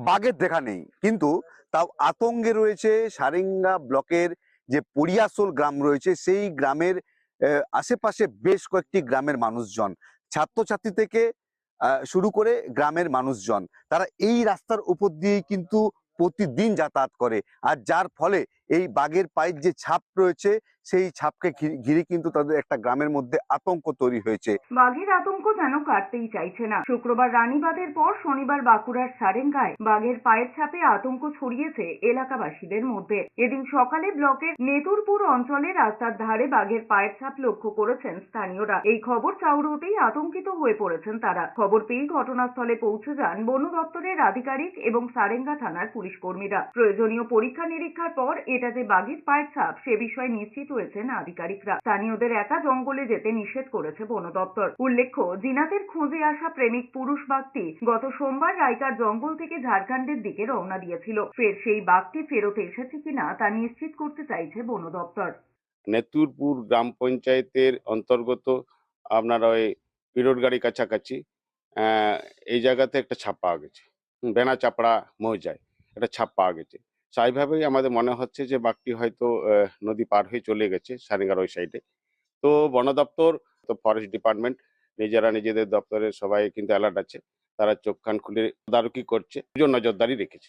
বাঘের দেখা নেই, কিন্তু তাও আতঙ্কে রয়েছে সারেঙ্গা ব্লকের যে পরিয়াসোল গ্রাম রয়েছে সেই গ্রামের আশেপাশে বেশ কয়েকটি গ্রামের মানুষজন, ছাত্রছাত্রী থেকে শুরু করে গ্রামের মানুষজন, তারা এই রাস্তার উপর দিয়েই কিন্তু প্রতিদিন যাতায়াত করে। আর যার ফলে এই বাঘের পায়ের যে ছাপ রয়েছে সেই ছাপকে ঘিরে কিন্তু তাদের একটা গ্রামের মধ্যে আতঙ্ক তৈরি হয়েছে। বাঘের আতঙ্ক যেন কাটতেই চাইছে না। শুক্রবার রানীবাঁধের পর শনিবার বাঁকুড়ার সারেঙ্গায় বাঘের পায়ের ছাপে আতঙ্ক ছড়িয়েছে এলাকাবাসীদের মধ্যে। এদিন সকালে ব্লকের নেতুরপুর অঞ্চলে রাস্তার ধারে বাঘের পায়ের ছাপ লক্ষ্য করেছেন স্থানীয়রা। এই খবর চাউর হতেই আতঙ্কিত হয়ে পড়েছেন তারা। খবর পেয়েই ঘটনাস্থলে পৌঁছে যান বন দপ্তরের আধিকারিক এবং সারেঙ্গা থানার পুলিশ কর্মীরা। প্রয়োজনীয় পরীক্ষা নিরীক্ষার পর এটা যে বাঘের পায়ের ছাপ সে বিষয়ে নিশ্চিত হয়েছেন আধিকারিকরা। স্থানীয়দের একা জঙ্গলে যেতে নিষেধ করেছে বন দপ্তর। উল্লেখ্য, জিনাতের খোঁজে আসা প্রেমিক পুরুষ বাঘটি গত সোমবার রাইকার জঙ্গল থেকে ঝাড়খণ্ডের দিকে রওনা দিয়েছিল। ফের সেই বাঘটি ফেরত এসেছে কিনা তা নিশ্চিত করতে চাইছে বন দপ্তর। নেতুরপুর গ্রাম পঞ্চায়েতের অন্তর্গত আপনার ওই পিরোটগাড়ি কাছাকাছি এই জায়গাতে একটা ছাপ পাওয়া গেছে, বেনা চাপড়া মৌজায় একটা ছাপ পাওয়া গেছে। স্বাভাবিকভাবেই আমাদের মনে হচ্ছে যে বাঘটি হয়তো নদী পার হয়ে চলে গেছে সারেঙ্গার ওই সাইডে। তো বন দপ্তর, তো ফরেস্ট ডিপার্টমেন্ট নিজেরা নিজেদের দপ্তরের সবাই কিন্তু অ্যালার্ট আছে, তারা চোখ কান খুলে তদারকি করছে, নজরদারি রেখেছে।